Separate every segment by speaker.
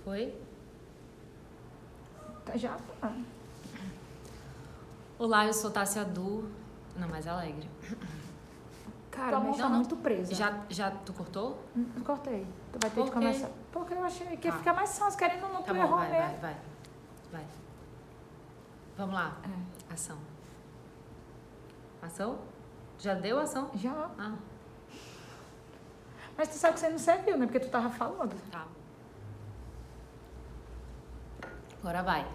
Speaker 1: Foi?
Speaker 2: Já tá.
Speaker 1: Olá, eu sou Tássia Du. Não, mais alegre.
Speaker 2: Cara, mas tá muito presa.
Speaker 1: Tu cortou?
Speaker 2: Eu cortei. Tu vai ter
Speaker 1: Por
Speaker 2: que
Speaker 1: quê?
Speaker 2: começar. Porque eu achei que ia
Speaker 1: Tá.
Speaker 2: ficar mais fácil, querendo ou não,
Speaker 1: Tá
Speaker 2: tu
Speaker 1: bom,
Speaker 2: errou
Speaker 1: vai.
Speaker 2: mesmo.
Speaker 1: Vai. Vamos lá. Ação. Ação? Já deu ação?
Speaker 2: Já.
Speaker 1: Ah,
Speaker 2: Mas tu sabe que você não serviu, né? Porque tu tava falando.
Speaker 1: tá. Agora vai.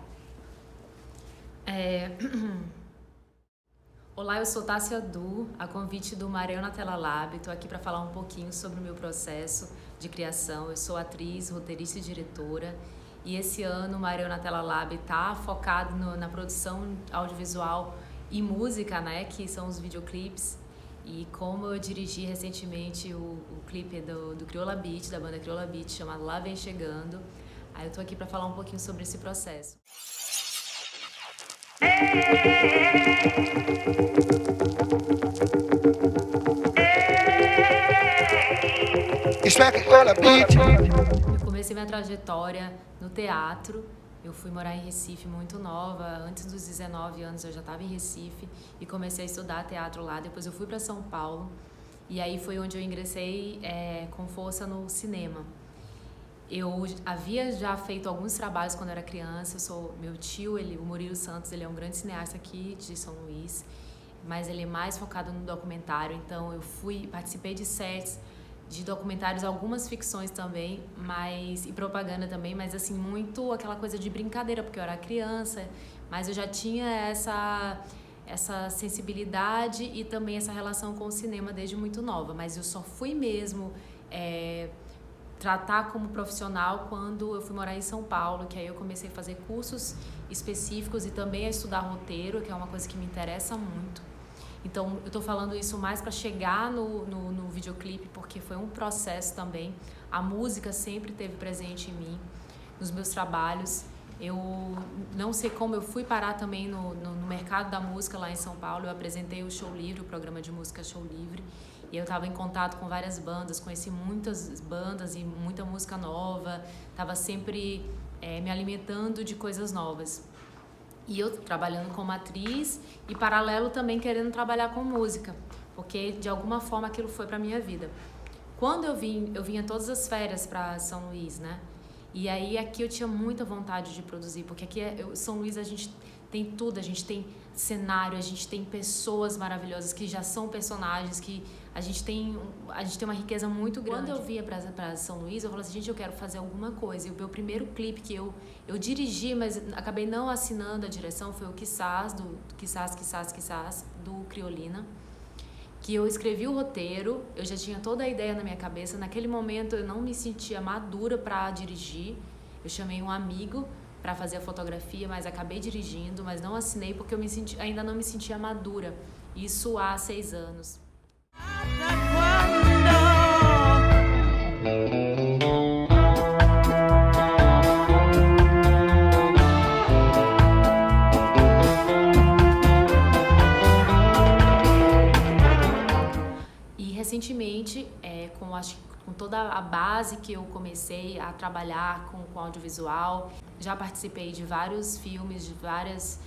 Speaker 1: Olá, eu sou Tássia Du, a convite do Mareu na Tela Lab. Estou aqui para falar um pouquinho sobre o meu processo de criação. Eu sou atriz, roteirista e diretora. E esse ano o Mareu na Tela Lab está focado na produção audiovisual e música, né? Que são os videoclipes. E como eu dirigi recentemente o clipe do Crioula Beat, da banda Crioula Beat, chamado Lá Vem Chegando, aí eu tô aqui para falar um pouquinho sobre esse processo. Eu comecei minha trajetória no teatro. Eu fui morar em Recife muito nova. Antes dos 19 anos eu já estava em Recife e comecei a estudar teatro lá. Depois eu fui para São Paulo e aí foi onde eu ingressei com força no cinema. Eu havia já feito alguns trabalhos quando eu era criança. Meu tio, o Murilo Santos, ele é um grande cineasta aqui de São Luís, mas ele é mais focado no documentário. Então eu participei de sets de documentários, algumas ficções também, e propaganda também, mas assim, muito aquela coisa de brincadeira, porque eu era criança, mas eu já tinha essa sensibilidade e também essa relação com o cinema desde muito nova, mas eu só fui mesmo tratar como profissional quando eu fui morar em São Paulo, que aí eu comecei a fazer cursos específicos e também a estudar roteiro, que é uma coisa que me interessa muito. Então, eu tô falando isso mais para chegar no videoclipe, porque foi um processo também. A música sempre esteve presente em mim, nos meus trabalhos. Eu não sei como eu fui parar também no mercado da música lá em São Paulo. Eu apresentei o Show Livre, o programa de música Show Livre. E eu estava em contato com várias bandas, conheci muitas bandas e muita música nova. Estava sempre me alimentando de coisas novas. E eu trabalhando como atriz e paralelo também querendo trabalhar com música, porque de alguma forma aquilo foi para minha vida. Quando eu vinha todas as férias para São Luís, né? E aí aqui eu tinha muita vontade de produzir, porque aqui São Luís a gente tem tudo, a gente tem cenário, a gente tem pessoas maravilhosas que já são personagens, que a gente tem uma riqueza muito grande. Quando eu vinha para São Luís, eu falei assim, gente, eu quero fazer alguma coisa. E o meu primeiro clipe que eu dirigi, mas acabei não assinando a direção, foi o Quissás, do Criolina, que eu escrevi o roteiro, eu já tinha toda a ideia na minha cabeça. Naquele momento eu não me sentia madura para dirigir, eu chamei um amigo para fazer a fotografia, mas acabei dirigindo, mas não assinei porque ainda não me sentia madura. Isso há 6 anos. E recentemente, com toda a base que eu comecei a trabalhar com audiovisual, já participei de vários filmes, de várias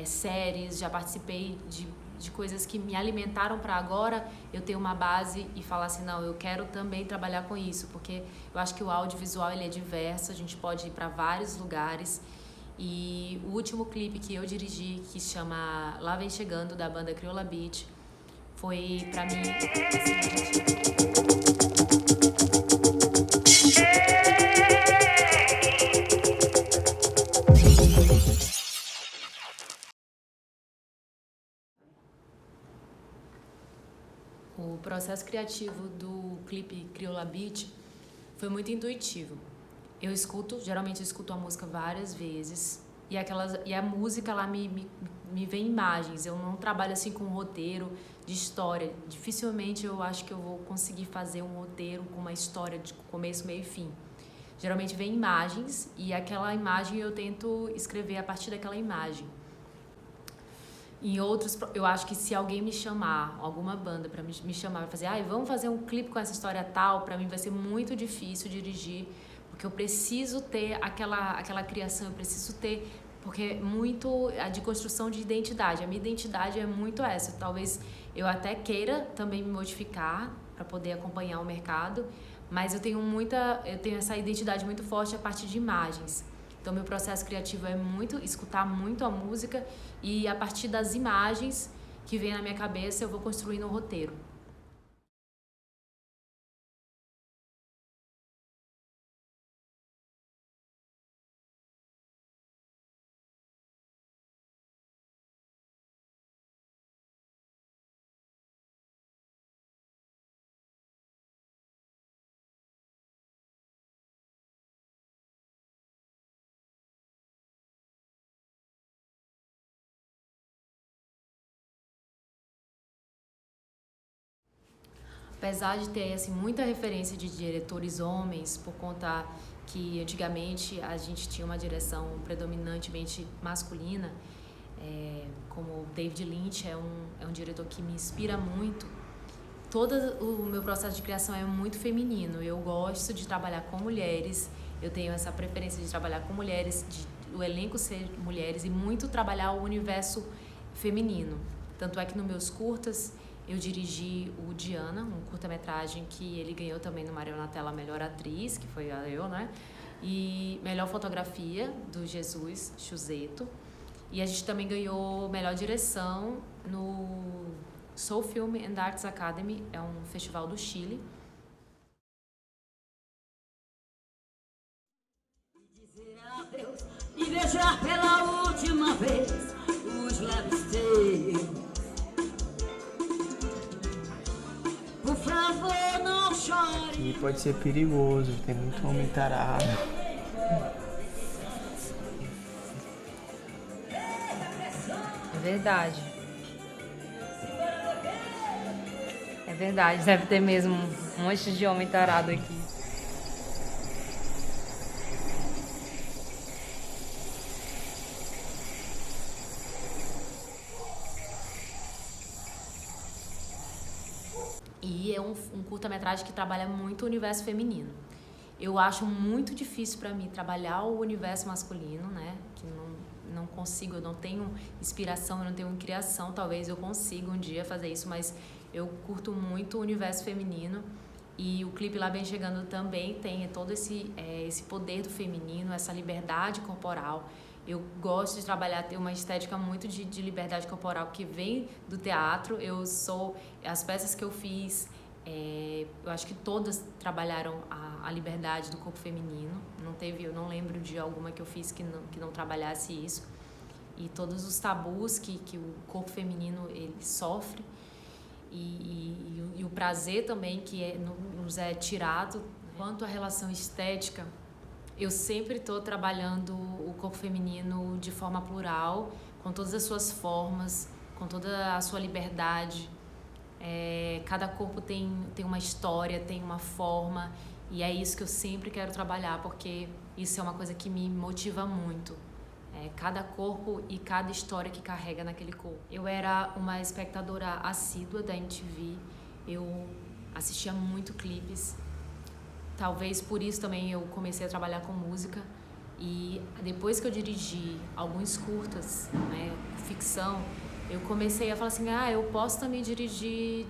Speaker 1: séries, já participei de coisas que me alimentaram para agora eu ter uma base e falar assim, não, eu quero também trabalhar com isso, porque eu acho que o audiovisual ele é diverso, a gente pode ir para vários lugares. E o último clipe que eu dirigi, que se chama Lá Vem Chegando, da banda Crioula Beat, foi para mim O processo criativo do clipe Crioula Beat foi muito intuitivo. Geralmente eu escuto a música várias vezes e a música lá me vem imagens. Eu não trabalho assim com um roteiro de história. Dificilmente eu acho que eu vou conseguir fazer um roteiro com uma história de começo, meio e fim. Geralmente vem imagens e aquela imagem eu tento escrever a partir daquela imagem. Em outros, eu acho que se alguém me chamar, alguma banda para me chamar, vai fazer, vamos fazer um clipe com essa história tal, para mim vai ser muito difícil dirigir, porque eu preciso ter aquela criação, eu preciso ter, porque é muito a de construção de identidade. A minha identidade é muito essa. Talvez eu até queira também me modificar para poder acompanhar o mercado, mas eu tenho essa identidade muito forte a partir de imagens. Então, meu processo criativo é escutar muito a música e a partir das imagens que vem na minha cabeça eu vou construindo o roteiro. Apesar de ter assim, muita referência de diretores homens, por conta que antigamente a gente tinha uma direção predominantemente masculina, como David Lynch é um diretor que me inspira muito, todo o meu processo de criação é muito feminino. Eu gosto de trabalhar com mulheres, eu tenho essa preferência de trabalhar com mulheres, o elenco ser mulheres e muito trabalhar o universo feminino. Tanto é que nos meus curtas eu dirigi o Diana, um curta-metragem que ele ganhou também no Marionatella Melhor Atriz, que foi eu, né? E Melhor Fotografia, do Jesus Chuzeto. E a gente também ganhou Melhor Direção no Soul Film and Arts Academy, é um festival do Chile.
Speaker 3: Dizer adeus e beijar pela última vez os lábios teus. Por favor, não chore.
Speaker 4: E pode ser perigoso, tem muito homem tarado.
Speaker 5: É verdade. É verdade, deve ter mesmo um monte de homem tarado aqui.
Speaker 1: E é um curta-metragem que trabalha muito o universo feminino. Eu acho muito difícil para mim trabalhar o universo masculino, né? Que não consigo, eu não tenho inspiração, eu não tenho criação. Talvez eu consiga um dia fazer isso, mas eu curto muito o universo feminino. E o clipe Lá Vem Chegando também tem todo esse poder do feminino, essa liberdade corporal. Eu gosto de trabalhar, ter uma estética muito de liberdade corporal que vem do teatro. As peças que eu fiz, eu acho que todas trabalharam a liberdade do corpo feminino. Eu não lembro de alguma que eu fiz que não trabalhasse isso. E todos os tabus que o corpo feminino ele sofre. E o prazer também que nos é tirado. Quanto à relação estética, eu sempre estou trabalhando o corpo feminino de forma plural, com todas as suas formas, com toda a sua liberdade. Cada corpo tem uma história, tem uma forma, e é isso que eu sempre quero trabalhar, porque isso é uma coisa que me motiva muito. Cada corpo e cada história que carrega naquele corpo. Eu era uma espectadora assídua da MTV, eu assistia muito clipes. Talvez por isso também eu comecei a trabalhar com música. E depois que eu dirigi alguns curtas, né, ficção, eu comecei a falar assim, eu posso também dirigir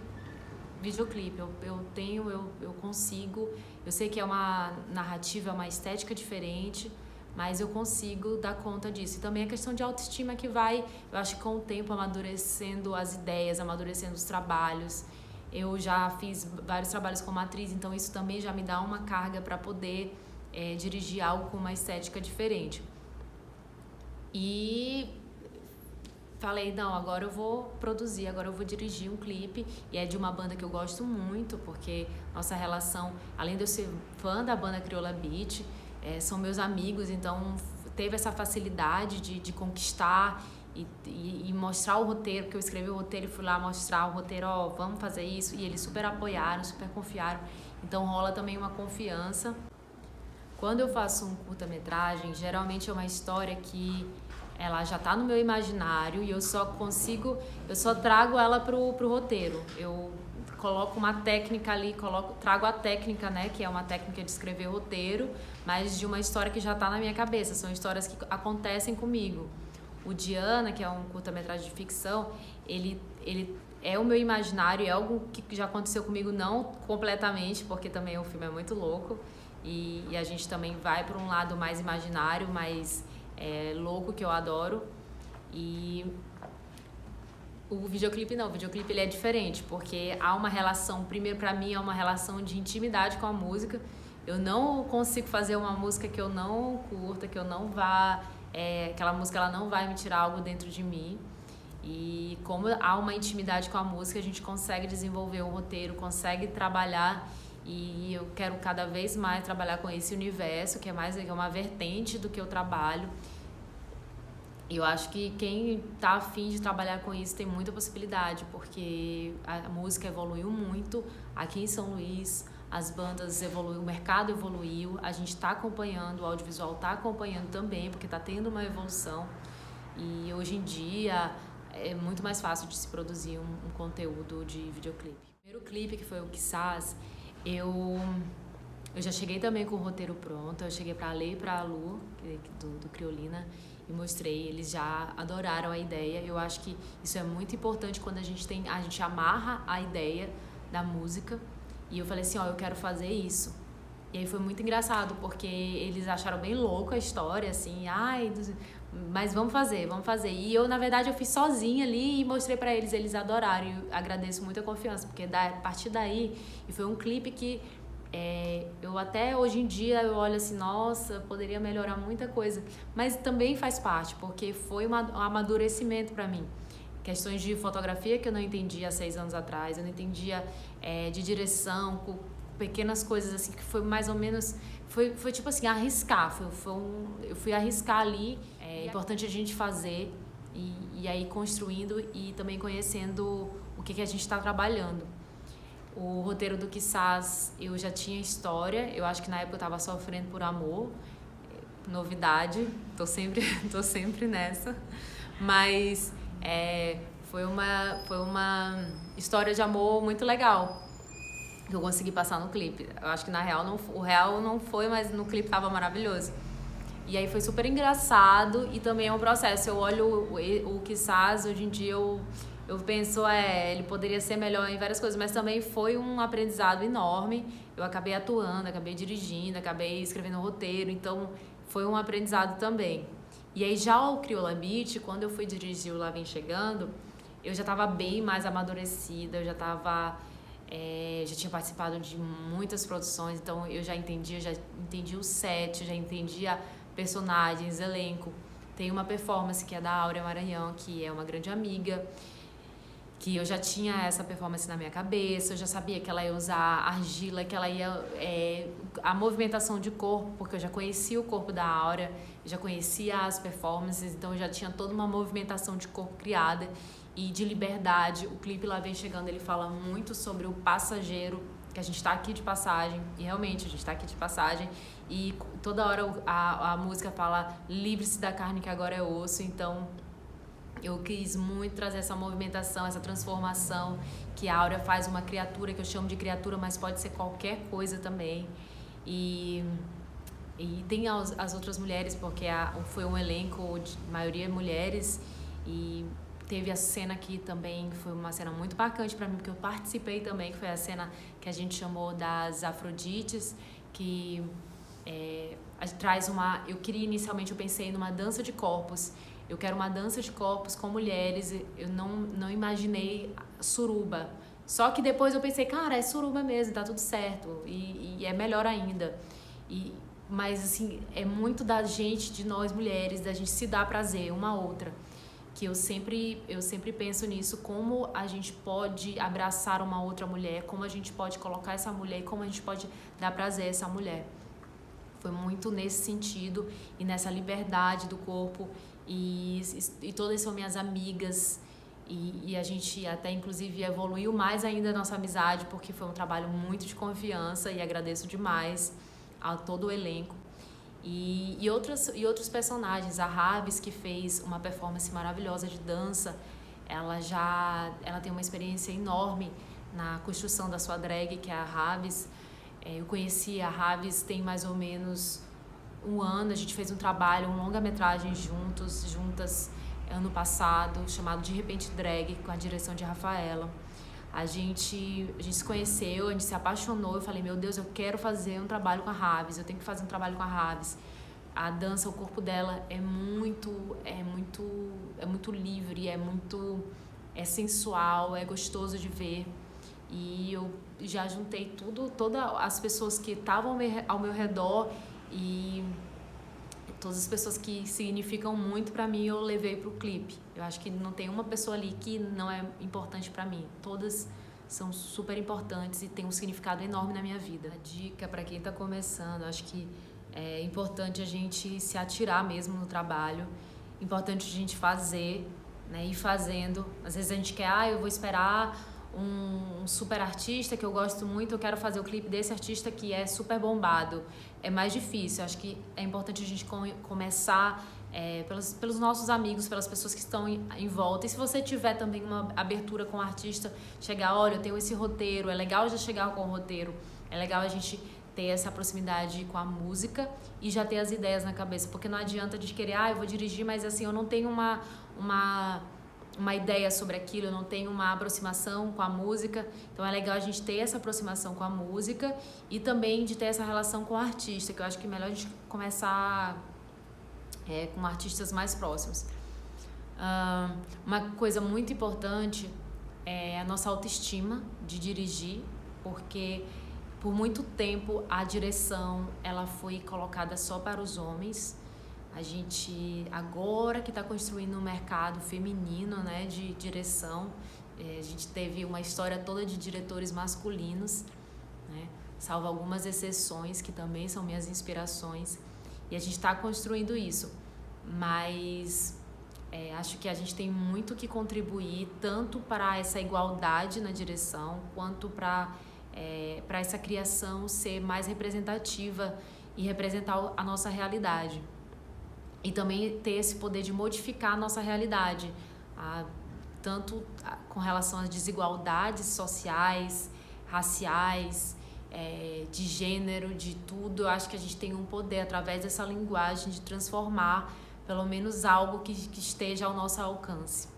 Speaker 1: videoclipe. Eu consigo. Eu sei que é uma narrativa, é uma estética diferente, mas eu consigo dar conta disso. E também a questão de autoestima que vai, eu acho que com o tempo, amadurecendo as ideias, amadurecendo os trabalhos. Eu já fiz vários trabalhos como atriz, então isso também já me dá uma carga para poder dirigir algo com uma estética diferente. E falei, não, agora eu vou produzir, agora eu vou dirigir um clipe. E é de uma banda que eu gosto muito, porque nossa relação, além de eu ser fã da banda Crioula Beat, são meus amigos, então teve essa facilidade de conquistar e mostrar o roteiro, porque eu escrevi o roteiro e fui lá mostrar o roteiro, vamos fazer isso, e eles super apoiaram, super confiaram, então rola também uma confiança. Quando eu faço um curta-metragem, geralmente é uma história que ela já está no meu imaginário e eu só trago ela pro roteiro. coloco uma técnica ali, trago a técnica, né, que é uma técnica de escrever roteiro, mas de uma história que já está na minha cabeça, são histórias que acontecem comigo. O Diana, que é um curta-metragem de ficção, ele é o meu imaginário, é algo que já aconteceu comigo, não completamente, porque também o filme é muito louco, e a gente também vai para um lado mais imaginário, mais louco, que eu adoro. E o videoclipe não, o videoclipe ele é diferente, porque há uma relação, primeiro para mim é uma relação de intimidade com a música. Eu não consigo fazer uma música que eu não curta, que eu não vá, aquela música ela não vai me tirar algo dentro de mim. E como há uma intimidade com a música, a gente consegue desenvolver um roteiro, consegue trabalhar, e eu quero cada vez mais trabalhar com esse universo, que é uma vertente do que eu trabalho. E eu acho que quem tá afim de trabalhar com isso tem muita possibilidade, porque a música evoluiu muito aqui em São Luís, as bandas evoluíram, o mercado evoluiu, a gente está acompanhando, o audiovisual está acompanhando também, porque está tendo uma evolução. E hoje em dia é muito mais fácil de se produzir um conteúdo de videoclipe. O primeiro clipe, que foi o Quizás, eu já cheguei também com o roteiro pronto, eu cheguei para a Lê e para a Lu, do Criolina, e mostrei, eles já adoraram a ideia. Eu acho que isso é muito importante quando a gente amarra a ideia da música. E eu falei assim, eu quero fazer isso. E aí foi muito engraçado, porque eles acharam bem louco a história, assim, mas vamos fazer. E eu, na verdade, eu fiz sozinha ali e mostrei pra eles, eles adoraram. E eu agradeço muito a confiança, porque a partir daí, e foi um clipe que eu até hoje em dia eu olho assim, nossa, poderia melhorar muita coisa, mas também faz parte, porque foi um amadurecimento para mim. Questões de fotografia que eu não entendia há 6 anos atrás, eu não entendia de direção, com pequenas coisas assim, que foi mais ou menos, foi tipo assim, arriscar, eu fui arriscar ali, é importante a gente fazer e aí construindo e também conhecendo o que a gente está trabalhando. O roteiro do Quizás, eu já tinha história, eu acho que na época eu estava sofrendo por amor, novidade, tô sempre nessa, mas foi uma história de amor muito legal que eu consegui passar no clipe. Eu acho que na real o real não foi, mas no clipe tava maravilhoso. E aí foi super engraçado e também é um processo. Eu olho o Quizás, hoje em dia eu penso, ele poderia ser melhor em várias coisas, mas também foi um aprendizado enorme. Eu acabei atuando, acabei dirigindo, acabei escrevendo roteiro, então foi um aprendizado também. E aí já o Crioula Beat, quando eu fui dirigir o Lá Vem Chegando, eu já estava bem mais amadurecida, eu já tinha participado de muitas produções, então eu já entendi o set, já entendia personagens, elenco. Tem uma performance que é da Áurea Maranhão, que é uma grande amiga, que eu já tinha essa performance na minha cabeça, eu já sabia que ela ia usar argila, que ela ia... a movimentação de corpo, porque eu já conhecia o corpo da Áurea, já conhecia as performances, então eu já tinha toda uma movimentação de corpo criada e de liberdade. O clipe Lá Vem Chegando, ele fala muito sobre o passageiro, que a gente está aqui de passagem, e realmente a gente está aqui de passagem, e toda hora a música fala livre-se da carne que agora é osso, então... Eu quis muito trazer essa movimentação, essa transformação, que a Áurea faz uma criatura, que eu chamo de criatura, mas pode ser qualquer coisa também. E tem as outras mulheres, porque foi um elenco de maioria mulheres, e teve a cena aqui também, que foi uma cena muito marcante para mim, porque eu participei também, que foi a cena que a gente chamou das Afrodites, que traz eu queria inicialmente, eu pensei numa dança de corpos. Eu quero uma dança de corpos com mulheres, eu não imaginei suruba. Só que depois eu pensei, cara, é suruba mesmo, tá tudo certo, e é melhor ainda. Mas, assim, é muito da gente, de nós mulheres, da gente se dar prazer uma a outra. Que eu sempre penso nisso, como a gente pode abraçar uma outra mulher, como a gente pode colocar essa mulher e como a gente pode dar prazer a essa mulher. Foi muito nesse sentido e nessa liberdade do corpo. E todas são minhas amigas e a gente até inclusive evoluiu mais ainda a nossa amizade, porque foi um trabalho muito de confiança e agradeço demais a todo o elenco. E outros personagens, a Rabis, que fez uma performance maravilhosa de dança, ela tem uma experiência enorme na construção da sua drag, que é a Raves. Eu conheci a Raves tem mais ou menos um ano, a gente fez um trabalho, um longa-metragem juntas, ano passado, chamado De Repente Drag, com a direção de Rafaela. A gente se conheceu, a gente se apaixonou, eu falei, meu Deus, eu quero fazer um trabalho com a Raves, eu tenho que fazer um trabalho com a Raves. A dança, o corpo dela é muito livre, é sensual, é gostoso de ver. E eu já juntei todas as pessoas que estavam ao meu redor e todas as pessoas que significam muito pra mim, eu levei pro clipe. Eu acho que não tem uma pessoa ali que não é importante pra mim. Todas são super importantes e têm um significado enorme na minha vida. A dica pra quem tá começando, acho que é importante a gente se atirar mesmo no trabalho. Importante a gente fazer, né, ir fazendo. Às vezes a gente quer, eu vou esperar um super artista que eu gosto muito, eu quero fazer o clipe desse artista que é super bombado. É mais difícil, acho que é importante a gente começar pelos nossos amigos, pelas pessoas que estão em volta. E se você tiver também uma abertura com o artista, chegar, olha, eu tenho esse roteiro, é legal já chegar com o roteiro, é legal a gente ter essa proximidade com a música e já ter as ideias na cabeça, porque não adianta a gente querer, eu vou dirigir, mas assim, eu não tenho uma ideia sobre aquilo, eu não tenho uma aproximação com a música. Então é legal a gente ter essa aproximação com a música e também de ter essa relação com o artista, que eu acho que é melhor a gente começar com artistas mais próximos. Uma coisa muito importante é a nossa autoestima de dirigir, porque por muito tempo a direção ela foi colocada só para os homens. A gente, agora que está construindo um mercado feminino, né, de direção, a gente teve uma história toda de diretores masculinos, né, salvo algumas exceções que também são minhas inspirações, e a gente está construindo isso. Mas acho que a gente tem muito que contribuir, tanto para essa igualdade na direção, quanto para essa criação ser mais representativa e representar a nossa realidade. E também ter esse poder de modificar a nossa realidade, tanto com relação às desigualdades sociais, raciais, de gênero, de tudo. Eu acho que a gente tem um poder, através dessa linguagem, de transformar pelo menos algo que esteja ao nosso alcance.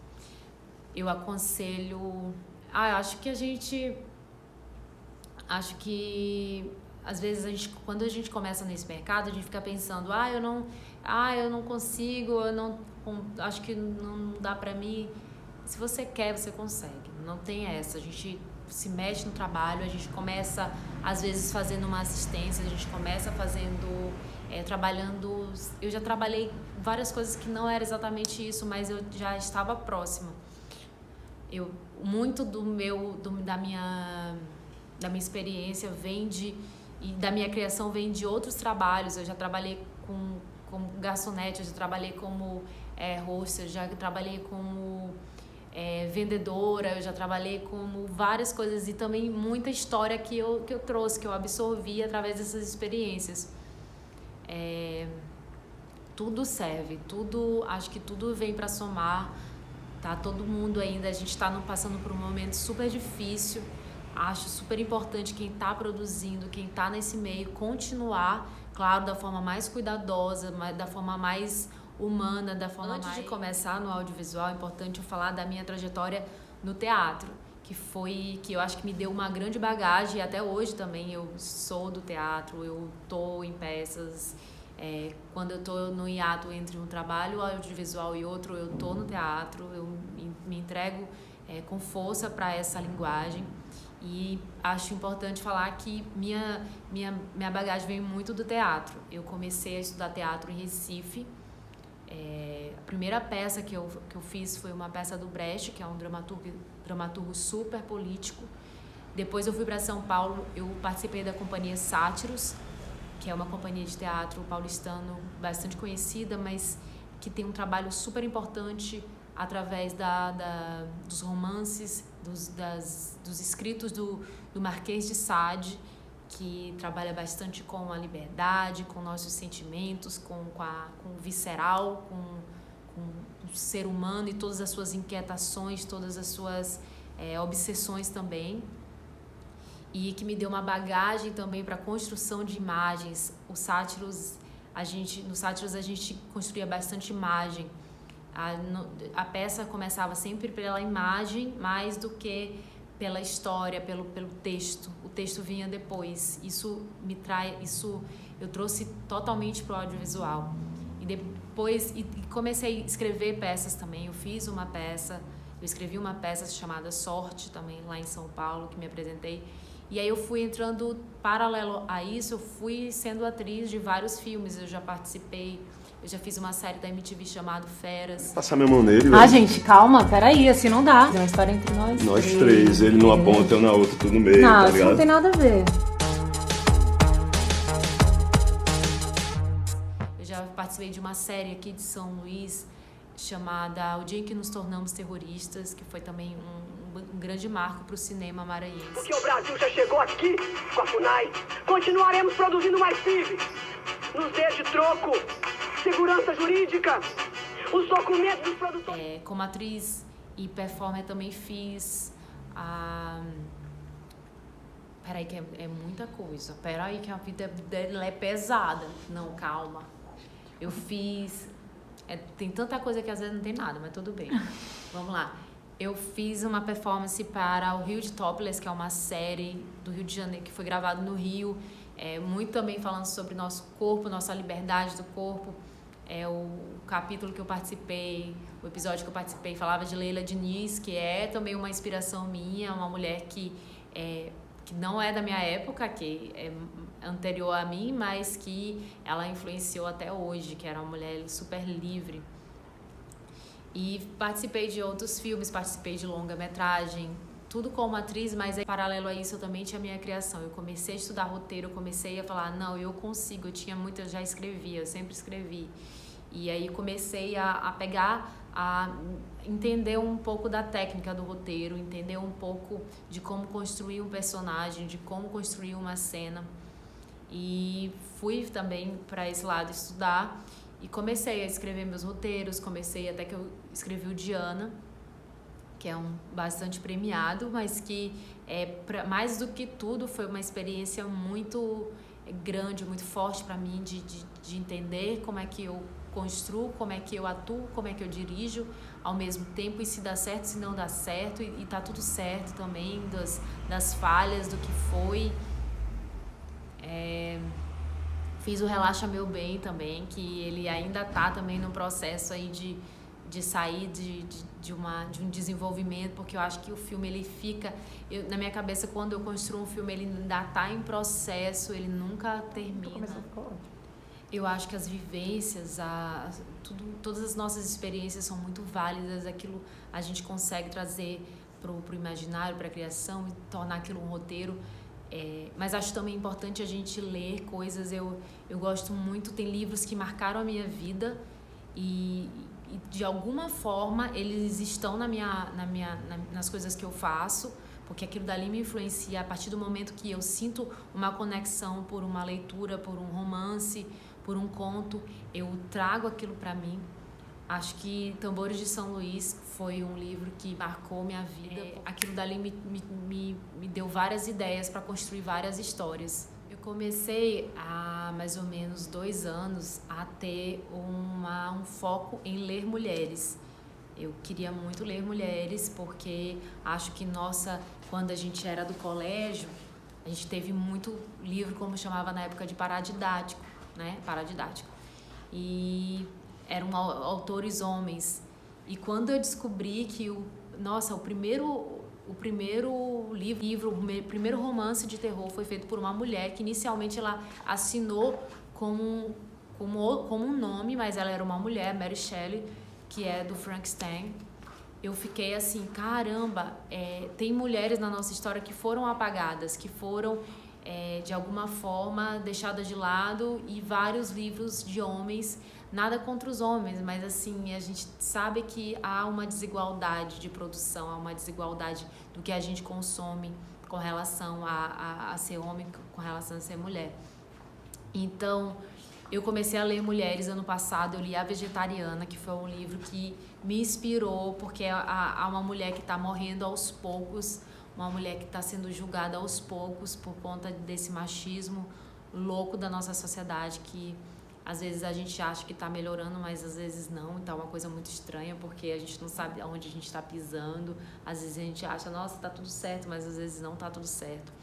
Speaker 1: Eu aconselho... acho que às vezes quando a gente começa nesse mercado, a gente fica pensando, eu não consigo, acho que não dá pra mim. Se você quer, você consegue. Não tem essa. A gente se mexe no trabalho, a gente começa às vezes fazendo uma assistência, a gente começa trabalhando. Eu já trabalhei várias coisas que não era exatamente isso, mas eu já estava próxima. Muito da minha experiência e da minha criação vem de outros trabalhos. Eu já trabalhei como garçonete, eu já trabalhei como hostess, já trabalhei como vendedora, eu já trabalhei como várias coisas e também muita história que eu trouxe, que eu absorvi através dessas experiências. Tudo serve, acho que tudo vem para somar. Tá todo mundo ainda, a gente está passando por um momento super difícil. Acho super importante quem está produzindo, quem está nesse meio, continuar, claro, da forma mais cuidadosa, da forma mais humana, da forma Antes de começar no audiovisual, é importante eu falar da minha trajetória no teatro, que eu acho que me deu uma grande bagagem, e até hoje também eu sou do teatro, eu tô em peças. Quando eu tô no hiato entre um trabalho audiovisual e outro, eu tô no teatro, eu me entrego com força para essa linguagem. E acho importante falar que minha bagagem vem muito do teatro. Eu comecei a estudar teatro em Recife. A primeira peça que eu fiz foi uma peça do Brecht, que é um dramaturgo super político. Depois eu fui para São Paulo, eu participei da companhia Sátiros, que é uma companhia de teatro paulistano bastante conhecida, mas que tem um trabalho super importante através dos romances, dos escritos do Marquês de Sade, que trabalha bastante com a liberdade, com nossos sentimentos, com o visceral, com o ser humano e todas as suas inquietações, todas as suas obsessões também. e que me deu uma bagagem também para construção de imagens. No Sátiros a gente construía bastante imagem. A peça começava sempre pela imagem, mais do que pela história, pelo texto. O texto vinha depois. Isso eu trouxe totalmente para o audiovisual. E depois comecei a escrever peças também. Eu escrevi uma peça chamada Sorte também lá em São Paulo, que me apresentei. E aí eu fui entrando, paralelo a isso, eu fui sendo atriz de vários filmes. Eu já fiz uma série da MTV chamada Feras.
Speaker 6: Passar minha mão nele, velho.
Speaker 2: Ah, gente, calma, peraí, assim não dá. É uma história entre nós.
Speaker 6: Nós três, ele numa ponta, eu na outra, tudo no meio,
Speaker 2: Não,
Speaker 6: tá
Speaker 2: isso
Speaker 6: ligado?
Speaker 2: não tem nada a ver.
Speaker 1: Eu já participei de uma série aqui de São Luís chamada O Dia em que Nos Tornamos Terroristas, que foi também um grande marco para o cinema maranhense.
Speaker 7: Porque o Brasil já chegou aqui com a FUNAI, continuaremos produzindo mais filmes. Nos dê de troco, segurança jurídica, os documentos dos produtores.
Speaker 1: Como atriz e performer também fiz Peraí que é muita coisa. Peraí que a vida dela é pesada. Não, calma. Eu fiz... tem tanta coisa que às vezes não tem nada, mas tudo bem. Vamos lá. Eu fiz uma performance para o Rio de Topless, que é uma série do Rio de Janeiro, que foi gravado no Rio. Muito também falando sobre nosso corpo, nossa liberdade do corpo. O capítulo que eu participei, o episódio que eu participei, falava de Leila Diniz, que é também uma inspiração minha, uma mulher que não é da minha época, que é anterior a mim, mas que ela influenciou até hoje, que era uma mulher super livre. E participei de outros filmes, participei de longa-metragem, tudo como atriz, mas paralelo a isso eu também tinha a minha criação. Eu comecei a estudar roteiro, eu comecei a falar, não, eu consigo, eu já escrevia, eu sempre escrevi. E aí comecei a entender um pouco da técnica do roteiro, entender um pouco de como construir um personagem, de como construir uma cena. E fui também para esse lado estudar e comecei a escrever meus roteiros, até que eu escrevi o Diana, que é bastante premiado, mas que mais do que tudo foi uma experiência muito grande, muito forte para mim de entender como é que eu construo, como é que eu atuo, como é que eu dirijo ao mesmo tempo, e se dá certo, se não dá certo, e tá tudo certo também, das falhas, do que foi. Fiz o Relaxa Meu Bem também, que ele ainda tá também no processo aí de sair de um desenvolvimento, porque eu acho que o filme ele fica... na minha cabeça, quando eu construo um filme, ele ainda tá em processo, ele nunca termina. Eu acho que as vivências, todas as nossas experiências são muito válidas, aquilo a gente consegue trazer pro imaginário, para a criação e tornar aquilo um roteiro. Mas acho também importante a gente ler coisas. Eu gosto muito, tem livros que marcaram a minha vida e de alguma forma eles estão nas coisas que eu faço, porque aquilo dali me influencia a partir do momento que eu sinto uma conexão por uma leitura, por um romance, por um conto, eu trago aquilo para mim. Acho que Tambores de São Luís foi um livro que marcou minha vida. Aquilo dali me deu várias ideias para construir várias histórias. Eu comecei há mais ou menos 2 anos a ter um foco em ler mulheres. Eu queria muito ler mulheres porque acho que quando a gente era do colégio, a gente teve muito livro, como chamava na época, de paradidático, né? Paradidático. E eram autores homens. E quando eu descobri que o primeiro romance de terror foi feito por uma mulher, que inicialmente ela assinou como um nome, mas ela era uma mulher, Mary Shelley, que é do Frankenstein. Eu fiquei assim, caramba, tem mulheres na nossa história que foram apagadas, que foram de alguma forma deixadas de lado, e vários livros de homens, nada contra os homens, mas assim, a gente sabe que há uma desigualdade de produção, há uma desigualdade do que a gente consome com relação a ser homem, com relação a ser mulher. Então, eu comecei a ler mulheres ano passado, eu li A Vegetariana, que foi um livro que me inspirou, porque há uma mulher que está morrendo aos poucos, uma mulher que está sendo julgada aos poucos por conta desse machismo louco da nossa sociedade, que às vezes a gente acha que está melhorando, mas às vezes não. Então é uma coisa muito estranha, porque a gente não sabe aonde a gente está pisando. Às vezes a gente acha, nossa, está tudo certo, mas às vezes não está tudo certo.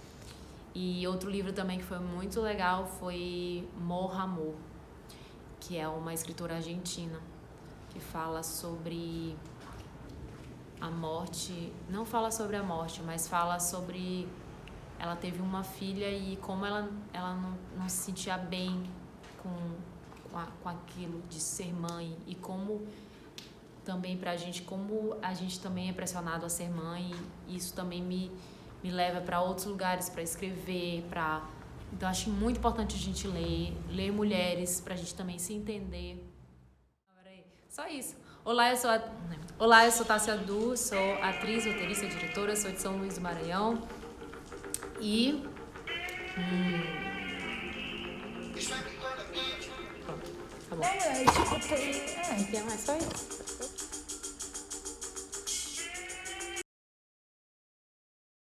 Speaker 1: E outro livro também que foi muito legal foi Morra Amor, que é uma escritora argentina, que fala sobre a morte, não fala sobre a morte, mas fala sobre... Ela teve uma filha e como ela não se sentia bem com aquilo de ser mãe, e como também pra gente, como a gente também é pressionado a ser mãe, e isso também me leva para outros lugares para escrever, então acho muito importante a gente ler mulheres, pra gente também se entender. Só isso. Olá, eu sou Tássia Du, sou atriz, roteirista, diretora, sou de São Luís do Maranhão. E... Pronto, tá bom. É mais só isso.